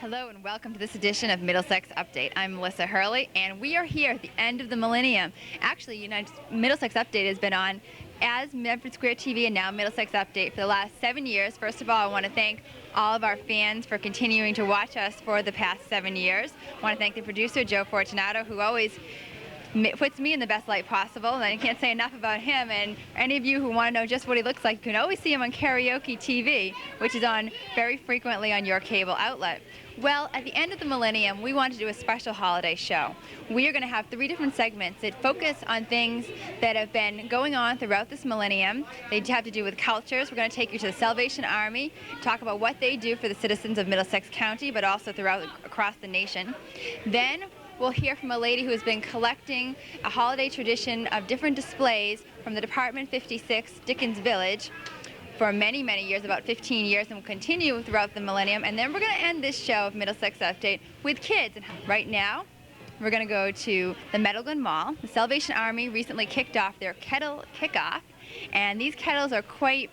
Hello and welcome to this edition of Middlesex Update. I'm Melissa Hurley and we are here at the end of the millennium. Actually, Middlesex Update has been on as Medford Square TV and now Middlesex Update for the last 7 years. First of all, I want to thank all of our fans for continuing to watch us for the past 7 years. I want to thank the producer, Joe Fortunato, who always puts me in the best light possible, and I can't say enough about him. And any of you who want to know just what he looks like, you can always see him on Karaoke TV, which is on very frequently on your cable outlet. Well, at the end of the millennium, we want to do a special holiday show. We are going to have 3 different segments that focus on things that have been going on throughout this millennium. They have to do with cultures. We're going to take you to the Salvation Army, talk about what they do for the citizens of Middlesex County, but also across the nation. Then we'll hear from a lady who has been collecting a holiday tradition of different displays from the Department 56 Dickens Village for many, many years, about 15 years, and will continue throughout the millennium. And then we're going to end this show of Middlesex Update with kids. And right now, we're going to go to the Meadow Mall. The Salvation Army recently kicked off their kettle kickoff, and these kettles are quite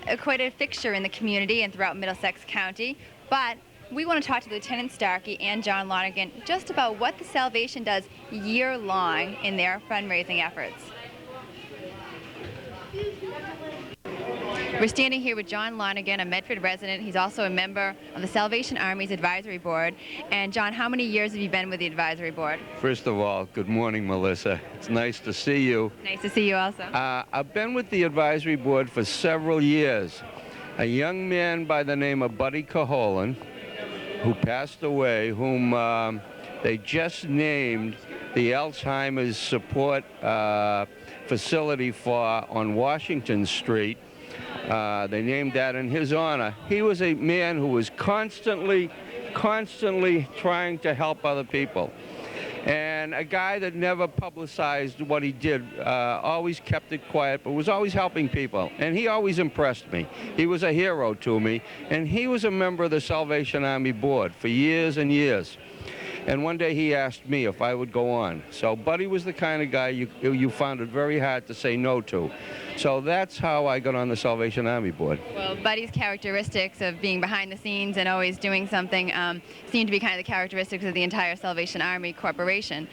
a fixture in the community and throughout Middlesex County. But we want to talk to Lieutenant Starkey and John Lonergan just about what the Salvation does year-long in their fundraising efforts. We're standing here with John Lonergan, a Medford resident. He's also a member of the Salvation Army's Advisory Board. And John, how many years have you been with the Advisory Board? First of all, good morning, Melissa. It's nice to see you. Nice to see you also. I've been with the Advisory Board for several years. A young man by the name of Buddy Caholen, who passed away, whom they just named the Alzheimer's support facility for on Washington Street. They named that in his honor. He was a man who was constantly trying to help other people. And a guy that never publicized what he did, always kept it quiet, but was always helping people. And he always impressed me. He was a hero to me. And he was a member of the Salvation Army Board for years and years. And one day he asked me if I would go on. So Buddy was the kind of guy you found it very hard to say no to. So that's how I got on the Salvation Army Board. Well, Buddy's characteristics of being behind the scenes and always doing something seem to be kind of the characteristics of the entire Salvation Army Corporation.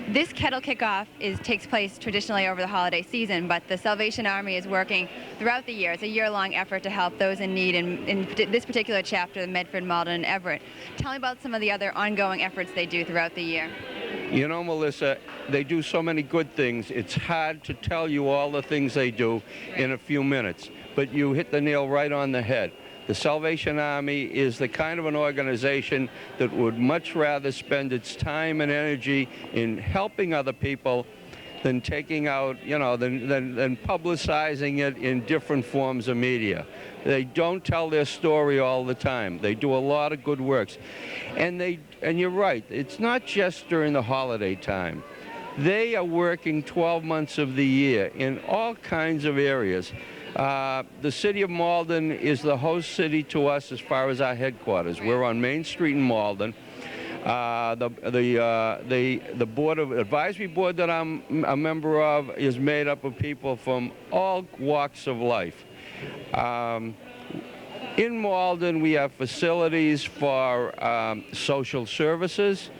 This kettle kickoff takes place traditionally over the holiday season, but the Salvation Army is working throughout the year. It's a year-long effort to help those in need in this particular chapter, the Medford, Malden, and Everett. Tell me about some of the other ongoing efforts they do throughout the year. You know, Melissa, they do so many good things. It's hard to tell you all the things they do in a few minutes, but you hit the nail right on the head. The Salvation Army is the kind of an organization that would much rather spend its time and energy in helping other people than taking out, than publicizing it in different forms of media. They don't tell their story all the time. They do a lot of good works. And you're right, it's not just during the holiday time. They are working 12 months of the year in all kinds of areas. The city of Malden is the host city to us as far as our headquarters. We're on Main Street in Malden. The advisory board that I'm a member of is made up of people from all walks of life. In Malden, we have facilities for social services.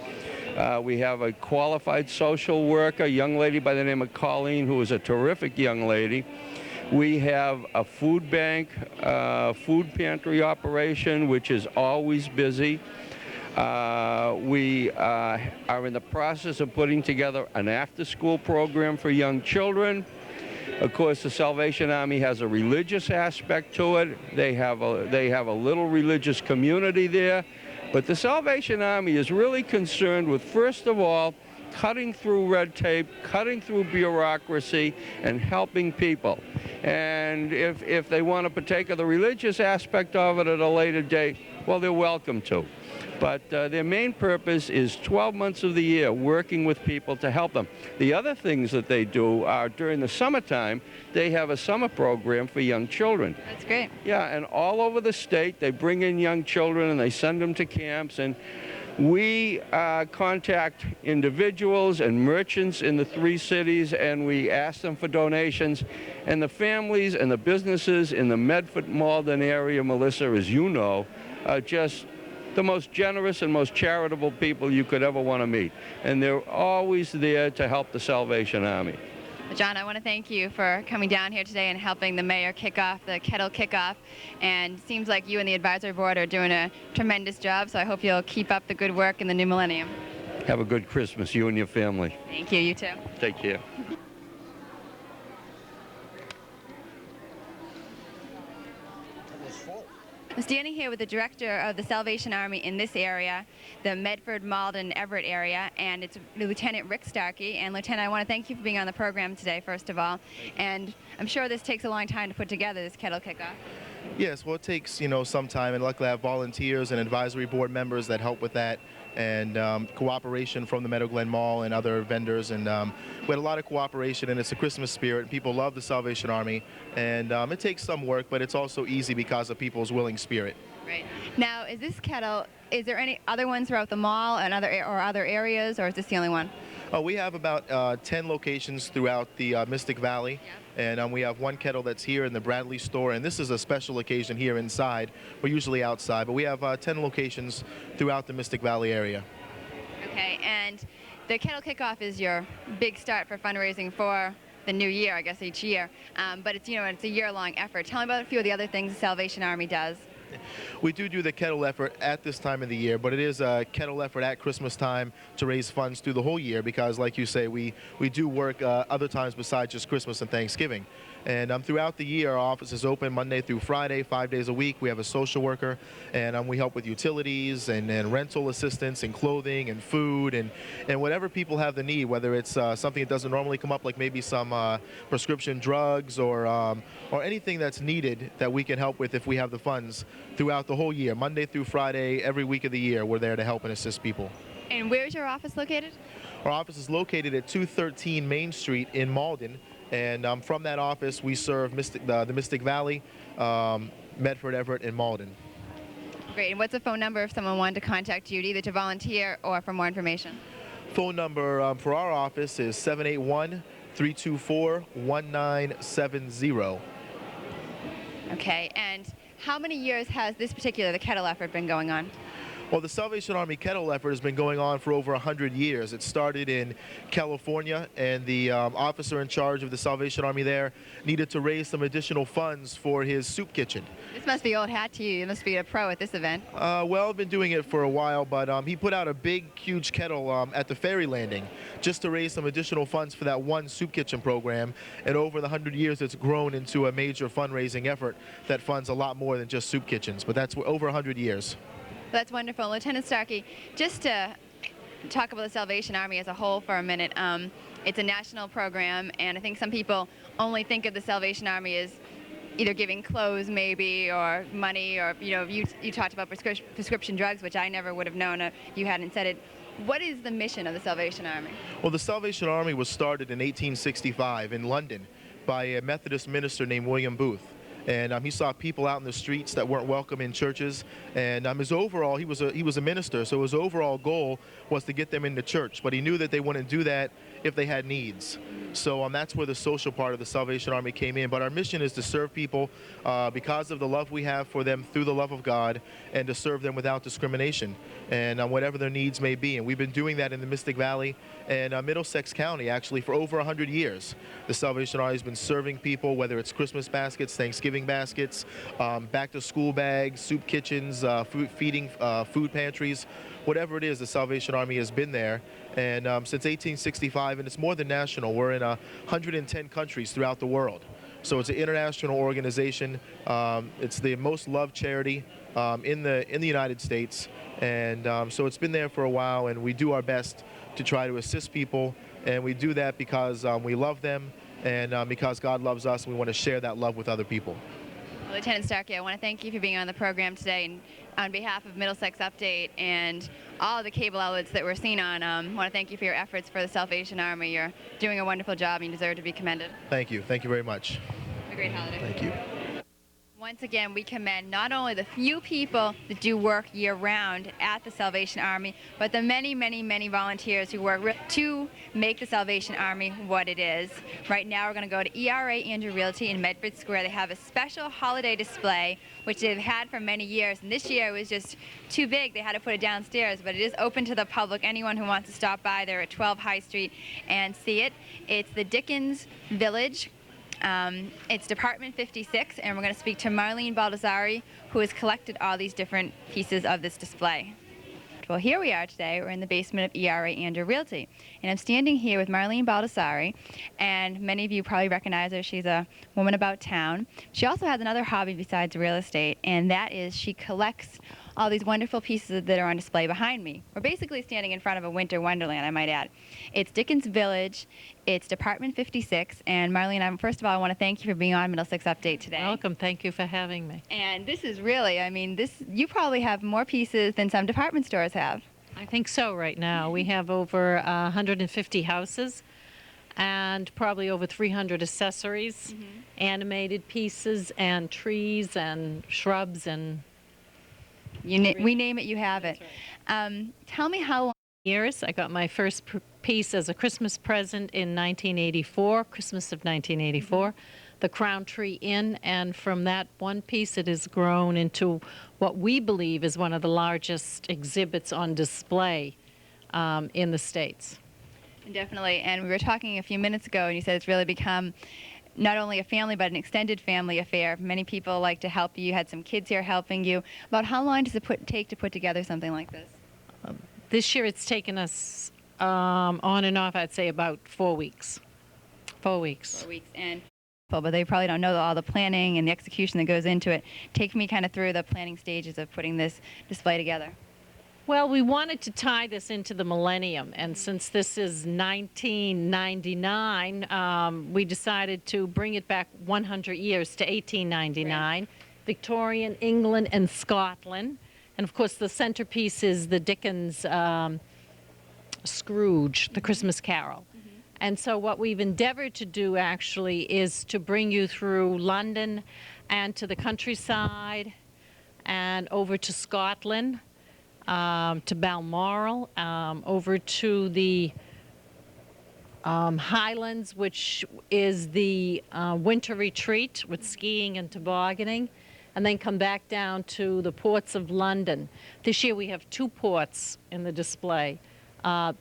We have a qualified social worker, a young lady by the name of Colleen, who is a terrific young lady. We have a food bank, food pantry operation, which is always busy. We are in the process of putting together an after-school program for young children. Of course, the Salvation Army has a religious aspect to it. They have a little religious community there. But the Salvation Army is really concerned with, first of all, cutting through red tape, cutting through bureaucracy, and helping people. And if they want to partake of the religious aspect of it at a later date, well, they're welcome to. But their main purpose is 12 months of the year working with people to help them. The other things that they do are during the summertime, they have a summer program for young children. That's great. Yeah, and all over the state, they bring in young children and they send them to camps. And we contact individuals and merchants in the 3 cities, and we ask them for donations. And the families and the businesses in the Medford, Malden area, Melissa, as you know, are just the most generous and most charitable people you could ever want to meet. And they're always there to help the Salvation Army. Well, John, I want to thank you for coming down here today and helping the mayor kick off the kettle kickoff. And it seems like you and the advisory board are doing a tremendous job, so I hope you'll keep up the good work in the new millennium. Have a good Christmas, you and your family. Thank you. You too. Take care. I'm standing here with the director of the Salvation Army in this area, the Medford, Malden, Everett area, and it's Lieutenant Rick Starkey. And Lieutenant, I want to thank you for being on the program today, first of all. And I'm sure this takes a long time to put together, this kettle kickoff. Yes, well, it takes, some time, and luckily I have volunteers and advisory board members that help with that, and cooperation from the Meadow Glen Mall and other vendors, and we had a lot of cooperation, and it's a Christmas spirit. People love the Salvation Army, and it takes some work, but it's also easy because of people's willing spirit. Right. Now, is this kettle, is there any other ones throughout the mall and other areas, or is this the only one? We have about 10 locations throughout the Mystic Valley. Yeah. And we have one kettle that's here in the Bradley store, and this is a special occasion here inside. We're usually outside, but we have 10 locations throughout the Mystic Valley area. Okay, and the kettle kickoff is your big start for fundraising for the new year, I guess, each year. But it's, it's a year-long effort. Tell me about a few of the other things the Salvation Army does. We do the kettle effort at this time of the year, but it is a kettle effort at Christmas time to raise funds through the whole year because, like you say, we do work other times besides just Christmas and Thanksgiving. And throughout the year, our office is open Monday through Friday, 5 days a week. We have a social worker, and we help with utilities and rental assistance and clothing and food and whatever people have the need, whether it's something that doesn't normally come up, like maybe some prescription drugs or anything that's needed that we can help with if we have the funds throughout the whole year, Monday through Friday, every week of the year. We're there to help and assist people. And where's your office located? Our office is located at 213 Main Street in Malden. And from that office, we serve the Mystic Valley, Medford, Everett, and Malden. Great. And what's the phone number if someone wanted to contact you, either to volunteer or for more information? Phone number for our office is 781-324-1970. Okay. And how many years has the kettle effort been going on? Well, the Salvation Army kettle effort has been going on for over 100 years. It started in California, and the officer in charge of the Salvation Army there needed to raise some additional funds for his soup kitchen. This must be old hat to you. You must be a pro at this event. Well, I've been doing it for a while, but he put out a big, huge kettle at the ferry landing just to raise some additional funds for that one soup kitchen program. And over the 100 years, it's grown into a major fundraising effort that funds a lot more than just soup kitchens. But that's over 100 years. That's wonderful. Lieutenant Starkey, just to talk about the Salvation Army as a whole for a minute, it's a national program, and I think some people only think of the Salvation Army as either giving clothes maybe or money, or you talked about prescription drugs, which I never would have known if you hadn't said it. What is the mission of the Salvation Army? Well, the Salvation Army was started in 1865 in London by a Methodist minister named William Booth. And he saw people out in the streets that weren't welcome in churches. And his overall, he was a minister, so his overall goal was to get them into church. But he knew that they wouldn't do that if they had needs. So that's where the social part of the Salvation Army came in. But our mission is to serve people because of the love we have for them through the love of God, and to serve them without discrimination and whatever their needs may be. And we've been doing that in the Mystic Valley and Middlesex County, actually, for over 100 years. The Salvation Army has been serving people, whether it's Christmas baskets, Thanksgiving baskets, back-to-school bags, soup kitchens, feeding food pantries, whatever it is, the Salvation Army has been there. And since 1865, and it's more than national. We're in 110 countries throughout the world. So it's an international organization. It's the most loved charity in the United States. And so it's been there for a while, and we do our best to try to assist people. And we do that because we love them, and because God loves us, and we want to share that love with other people. Well, Lieutenant Starkey, I want to thank you for being on the program today. And on behalf of Middlesex Update and all of the cable outlets that we're seen on, I want to thank you for your efforts for the Salvation Army. You're doing a wonderful job, and you deserve to be commended. Thank you. Thank you very much. Have a great holiday. Thank you. once again, we commend not only the few people that do work year-round at the Salvation Army, but the many, many, many volunteers who work to make the Salvation Army what it is. Right now, we're going to go to ERA Andrew Realty in Medford Square. They have a special holiday display, which they've had for many years, and this year it was just too big. They had to put it downstairs, but it is open to the public. Anyone who wants to stop by there at 12 High Street and see it. It's the Dickens Village. It's Department 56, and we're going to speak to Marlene Baldassari, who has collected all these different pieces of this display. Well, here we are today. We're in the basement of ERA Andrew Realty, and I'm standing here with Marlene Baldassari, and many of you probably recognize her. She's a woman about town. She also has another hobby besides real estate, and that is she collects all these wonderful pieces that are on display behind me. We're basically standing in front of a winter wonderland, I might add. It's Dickens Village, it's Department 56, and Marlene, first of all, I want to thank you for being on Middlesex Update today. Welcome. Thank you for having me. And this is really, you probably have more pieces than some department stores have. I think so right now. We have over 150 houses and probably over 300 accessories, animated pieces and trees and shrubs and we name it, you have it. Right. Tell me how long. Years. I got my first piece as a Christmas present in 1984, Christmas of 1984, the Crown Tree Inn, and from that one piece it has grown into what we believe is one of the largest exhibits on display in the States. Definitely, and we were talking a few minutes ago, and you said it's really become not only a family, but an extended family affair. Many people like to help you. You had some kids here helping you. About how long does it take to put together something like this? This year it's taken us on and off, I'd say, about 4 weeks. 4 weeks. 4 weeks, but they probably don't know all the planning and the execution that goes into it. Take me kind of through the planning stages of putting this display together. Well, we wanted to tie this into the millennium, and since this is 1999, we decided to bring it back 100 years to 1899, right. Victorian England and Scotland. And of course, the centerpiece is the Dickens Scrooge, the Christmas Carol. And so what we've endeavored to do actually is to bring you through London and to the countryside and over to Scotland, to Balmoral, over to the Highlands, which is the winter retreat with skiing and tobogganing, and then come back down to the ports of London. This year we have 2 ports in the display,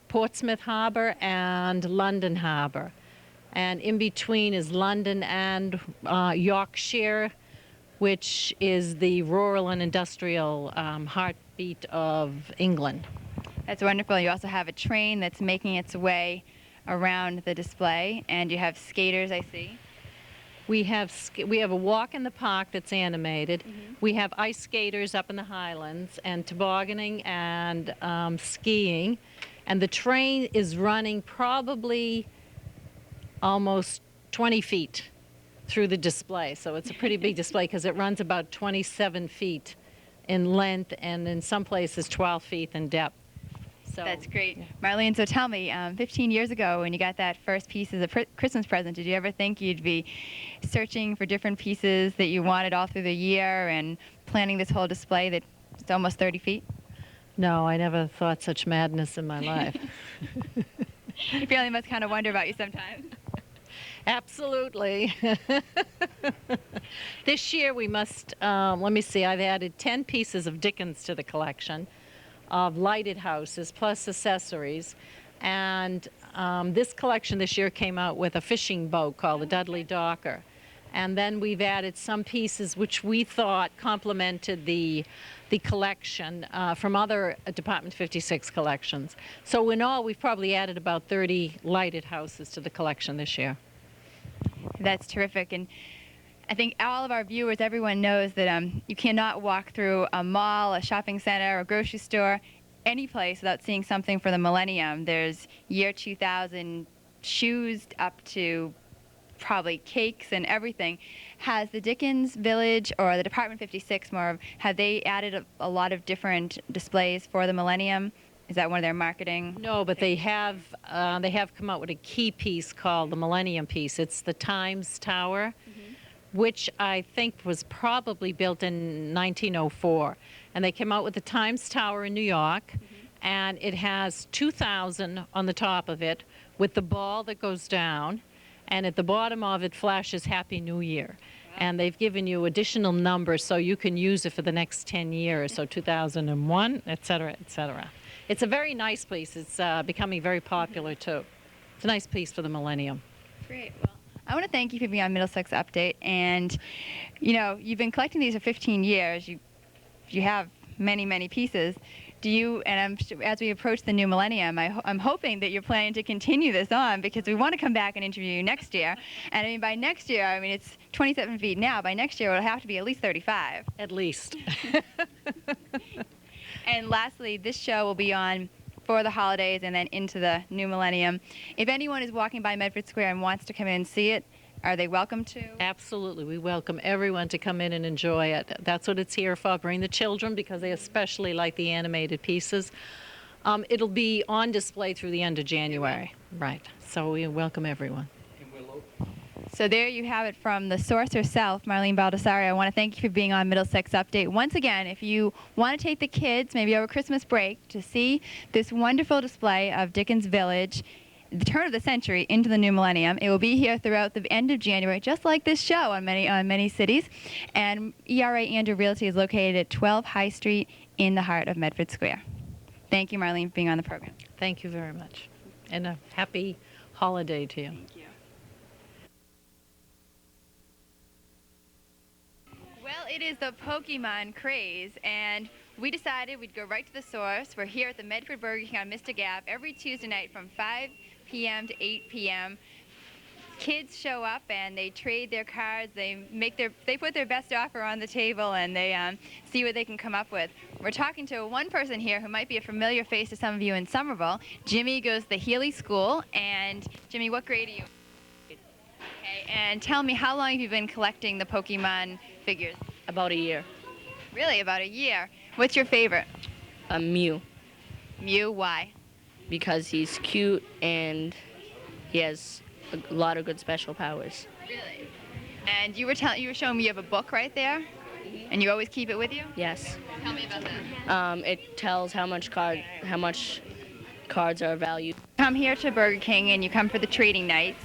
Portsmouth Harbor and London Harbor. And in between is London and Yorkshire, which is the rural and industrial heartbeat of England. That's wonderful. You also have a train that's making its way around the display, and you have skaters, I see. We have a walk in the park that's animated. We have ice skaters up in the Highlands and tobogganing and skiing. And the train is running probably almost 20 feet through the display. So it's a pretty big display because it runs about 27 feet in length and in some places 12 feet in depth. So, that's great. Yeah. Marlene, so tell me, 15 years ago when you got that first piece as a Christmas present, did you ever think you'd be searching for different pieces that you wanted all through the year and planning this whole display that's almost 30 feet? No, I never thought such madness in my life. Your family must kind of wonder about you sometimes. Absolutely. This year we must, let me see, I've added 10 pieces of Dickens to the collection of lighted houses plus accessories. And this collection this year came out with a fishing boat called the Dudley Docker. And then we've added some pieces which we thought complemented the collection from other Department 56 collections. So in all, we've probably added about 30 lighted houses to the collection this year. That's terrific. And I think all of our viewers, everyone knows that you cannot walk through a mall, a shopping center, a grocery store, any place without seeing something for the millennium. There's year 2000 shoes up to probably cakes and everything. Has the Dickens Village or the Department 56 more, have they added a lot of different displays for the millennium? Is that one of their marketing? No, but they have come out with a key piece called the Millennium Piece. It's the Times Tower, which I think was probably built in 1904. And they came out with the Times Tower in New York, and it has 2000 on the top of it with the ball that goes down, and at the bottom of it flashes Happy New Year. And they've given you additional numbers so you can use it for the next 10 years, so 2001, et cetera, et cetera. It's a very nice piece. It's becoming very popular, too. It's a nice piece for the millennium. Great. Well, I want to thank you for being on Middlesex Update. And, you know, you've been collecting these for 15 years. You have many, many pieces. Do you, and as we approach the new millennium, I'm hoping that you're planning to continue this on, because we want to come back and interview you next year. And I mean, by next year, I mean, it's 27 feet now. By next year, it'll have to be at least 35. At least. And lastly, this show will be on for the holidays and then into the new millennium. If anyone is walking by Medford Square and wants to come in and see it, are they welcome to? Absolutely. We welcome everyone to come in and enjoy it. That's what it's here for. Bring the children, because they especially like the animated pieces. It'll be on display through the end of January. Right. So we welcome everyone. So there you have it from the source herself, Marlene Baldessari. I want to thank you for being on Middlesex Update. Once again, if you want to take the kids, maybe over Christmas break, to see this wonderful display of Dickens Village, the turn of the century into the new millennium, it will be here throughout the end of January, just like this show on many cities. And ERA Andrew Realty is located at 12 High Street in the heart of Medford Square. Thank you, Marlene, for being on the program. Thank you very much. And a happy holiday to you. Thank you. Well, it is the Pokemon craze, and we decided we'd go right to the source. We're here at the Medford Burger King on Mystic Ave every Tuesday night from 5 p.m. to 8 p.m. Kids show up and they trade their cards. They put their best offer on the table, and they see what they can come up with. We're talking to one person here who might be a familiar face to some of you in Somerville. Jimmy goes to the Hurley School, and Jimmy, what grade are you? Okay, and tell me, how long have you been collecting the Pokemon figures? About a year. Really, about a year. What's your favorite? Mew, Mew, why? because he's cute and he has a lot of good special powers. Really? And you were showing me you have a book right there, and you always keep it with you? Yes. Tell me about that. It tells how much cards are valued. Come here to Burger King and you come for the trading nights.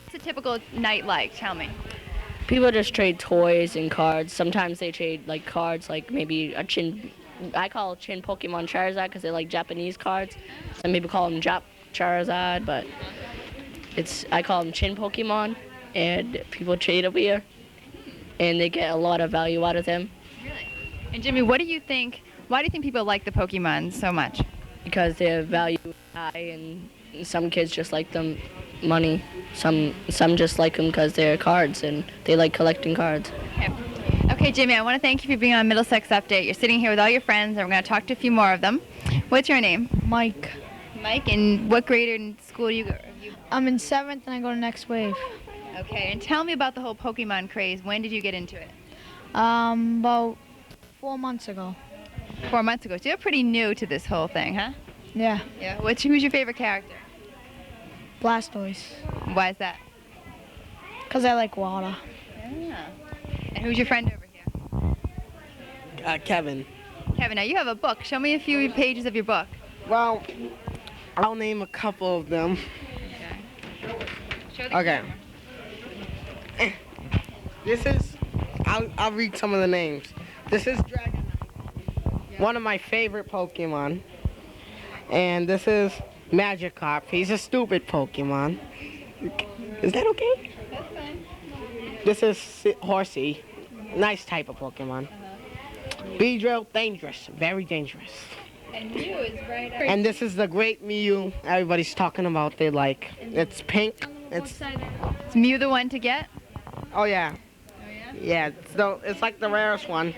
What's a typical night like? Tell me. People just trade toys and cards. Sometimes they trade like cards, like maybe a chin. I call Chin Pokemon Charizard because they're like Japanese cards. Some people call them Jap Charizard, but I call them Chin Pokemon, and people trade over here, and they get a lot of value out of them. Really? And Jimmy, what do you think? Why do you think people like the Pokemon so much? Because their value is high, and some kids just like them money. Some just like them because they're cards, and they like collecting cards. Okay, Jimmy, I want to thank you for being on Middlesex Update. You're sitting here with all your friends, and we're going to talk to a few more of them. What's your name? Mike. Mike, and what grade in school do you go? I'm in 7th and I go to Next Wave. Okay, and tell me about the whole Pokemon craze. When did you get into it? About 4 months ago. 4 months ago. So you're pretty new to this whole thing, huh? Yeah. Yeah. Who's your favorite character? Blastoise. Why is that? Because I like water. Yeah. And who's your friend over here? Kevin. Kevin, now you have a book. Show me a few pages of your book. Well, I'll name a couple of them. Okay. Show the Okay. camera. This is, I'll read some of the names. This is Dragonite, one of my favorite Pokemon. And this is Magikarp. He's a stupid Pokemon. Is that okay? That's fine. This is Horsey, nice type of Pokemon. Beedrill, dangerous, very dangerous. And Mew is right up. And this is the great Mew everybody's talking about. They like. It's pink. Is Mew the one to get? Oh yeah. Oh yeah? Yeah, it's like the rarest one.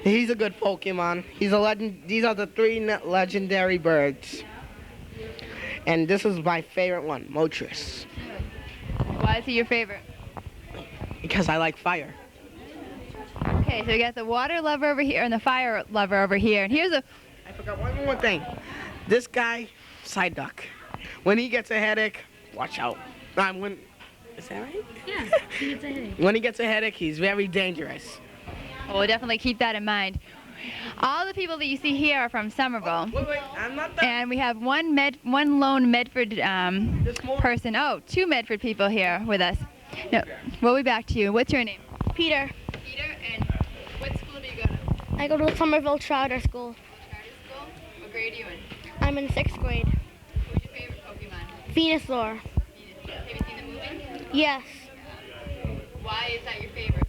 He's a good Pokemon. He's a legend. These are the 3 legendary birds. And this is my favorite one, Moltres. Why is he your favorite? Because I like fire. Okay, so we got the water lover over here and the fire lover over here. And here's a... I forgot one more thing. This guy, Psyduck. When he gets a headache, watch out. Is that right? Yeah, he gets a headache. When he gets a headache, he's very dangerous. Well, we'll definitely keep that in mind. All the people that you see here are from Somerville. Wait, I'm not done. And we have one lone Medford There's more. person. Oh, two Medford people here with us. No, we'll be back to you. What's your name? Peter, Peter, and what school do you go to? I go to Somerville Charter School. Charter school? What grade are you in? I'm in 6th grade. Who's your favorite Pokemon? Venusaur. Have you seen the movie? Yes, Why is that your favorite?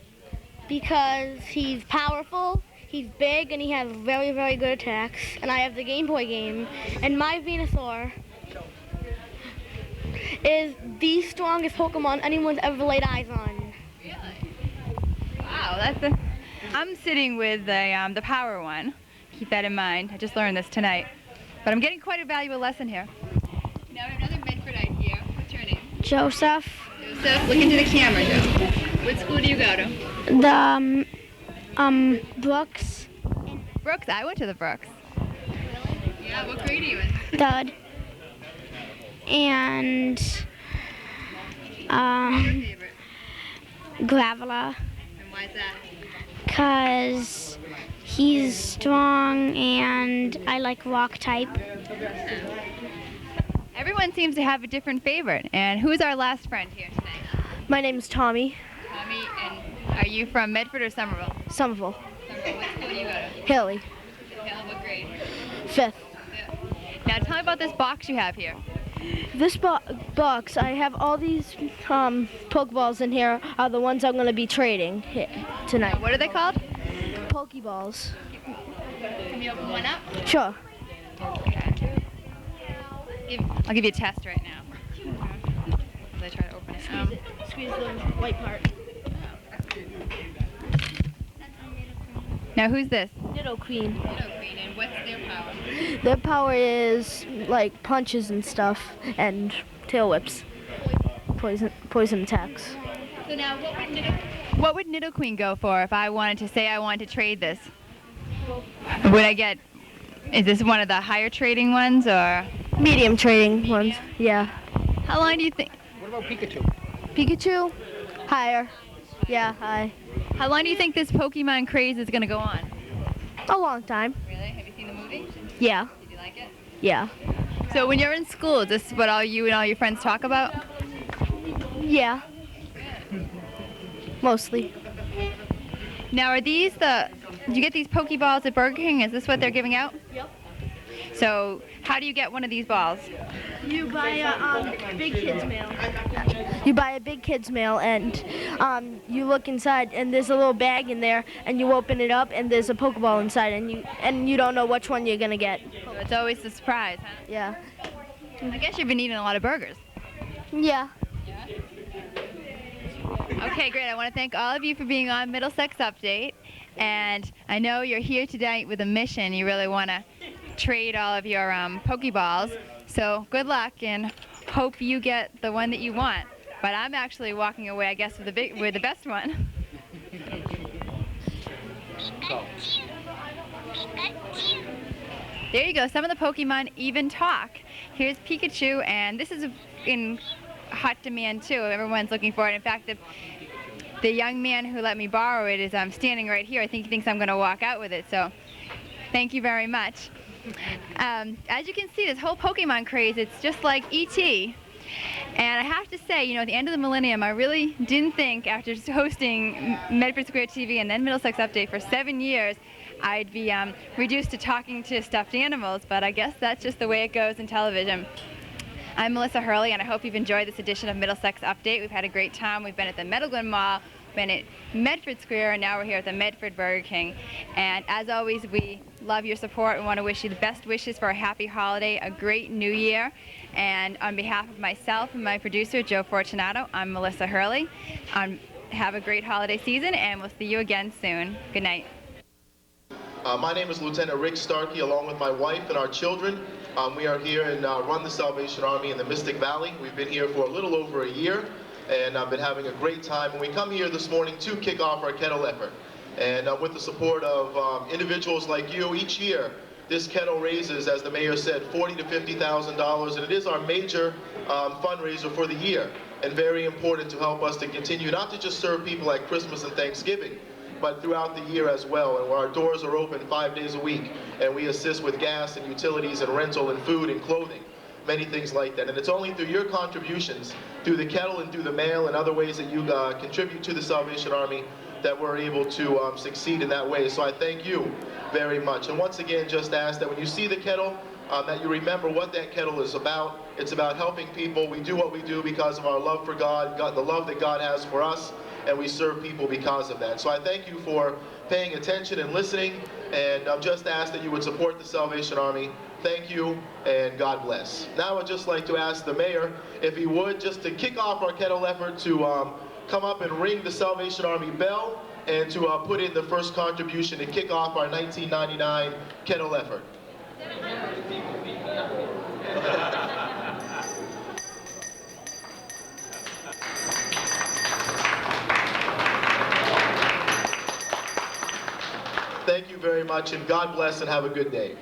because he's powerful, he's big, and he has very, very good attacks. And I have the Game Boy game. And my Venusaur is the strongest Pokemon anyone's ever laid eyes on. Really? Wow, I'm sitting with the power one. Keep that in mind. I just learned this tonight. But I'm getting quite a valuable lesson here. Now we have another Medfordite here. What's your name? Joseph, Joseph, look into the camera, Joe. What school do you go to? the Brooks, Brooks. I went to the Brooks. Yeah, what grade are you in? Third, and Favorite. Graveler, And why is that? because he's strong and I like rock type. Everyone seems to have a different favorite. And who's our last friend here tonight? My name's Tommy, Tommy, and are you from Medford or Somerville? Somerville, Somerville. What school do you go to? Hurley, Yeah, what grade? 5th. Now tell me about this box you have here. This box, I have all these Pokeballs in here are the ones I'm going to be trading tonight. What are they called? Pokeballs. Can you open one up? Sure. I'll give you a test right now. As I try to open it. Squeeze the white part. Now who's this? Meadow Queen. Meadow Queen, and what's their power? Their power is like punches and stuff and tail whips. Poison attacks. So now what would Nido Queen go for if I wanted to say I wanted to trade this? Would I get, is this one of the higher trading ones or? Medium trading ones. Yeah. How long do you think? What about Pikachu? Pikachu? Higher. Yeah, high. How long do you think this Pokemon craze is going to go on? A long time. Really? Have you seen the movie? Yeah. Did you like it? Yeah. So when you're in school, is this what all you and all your friends talk about? Yeah. Mostly. Now are these did you get these Pokeballs at Burger King? Is this what they're giving out? Yep. So how do you get one of these balls? You buy a big kids meal. You buy a big kids meal and you look inside and there's a little bag in there and you open it up and there's a Pokeball inside and you don't know which one you're gonna get. So it's always a surprise, huh? Yeah. I guess you've been eating a lot of burgers. Yeah. Okay, great. I want to thank all of you for being on Middlesex Update. And I know you're here tonight with a mission. You really want to trade all of your Pokeballs. So good luck and hope you get the one that you want. But I'm actually walking away, I guess, with the best one. There you go. Some of the Pokemon even talk. Here's Pikachu, and this is in hot demand too. Everyone's looking for it. In fact, the young man who let me borrow it is standing right here. I think he thinks I'm going to walk out with it. So thank you very much. As you can see, this whole Pokemon craze, it's just like E.T. And I have to say, you know, at the end of the millennium, I really didn't think after hosting Medford Square TV and then Middlesex Update for 7 years, I'd be reduced to talking to stuffed animals, but I guess that's just the way it goes in television. I'm Melissa Hurley, and I hope you've enjoyed this edition of Middlesex Update. We've had a great time. We've been at the Glen Mall, been at Medford Square, and now we're here at the Medford Burger King. And as always, we love your support and want to wish you the best wishes for a happy holiday, a great new year. And on behalf of myself and my producer, Joe Fortunato, I'm Melissa Hurley. Have a great holiday season, and we'll see you again soon. Good night. My name is Lieutenant Rick Starkey, along with my wife and our children. We are here and run the Salvation Army in the Mystic Valley. We've been here for a little over a year, and I've been having a great time. And we come here this morning to kick off our kettle effort. And with the support of individuals like you, each year, this kettle raises, as the mayor said, $40,000 to $50,000, and it is our major fundraiser for the year. and very important to help us to continue not to just serve people at Christmas and Thanksgiving, but throughout the year as well. And our doors are open 5 days a week, and we assist with gas and utilities and rental and food and clothing, many things like that. And it's only through your contributions, through the kettle and through the mail and other ways that you contribute to the Salvation Army, that we're able to succeed in that way. So I thank you very much. And once again, just ask that when you see the kettle, that you remember what that kettle is about. It's about helping people. We do what we do because of our love for God, the love that God has for us, and we serve people because of that. So I thank you for paying attention and listening, and just ask that you would support the Salvation Army. Thank you, and God bless. Now I'd just like to ask the mayor, if he would, just to kick off our kettle effort, to come up and ring the Salvation Army bell, and to put in the first contribution to kick off our 1999 kettle effort. Thank you very much, and God bless, and have a good day.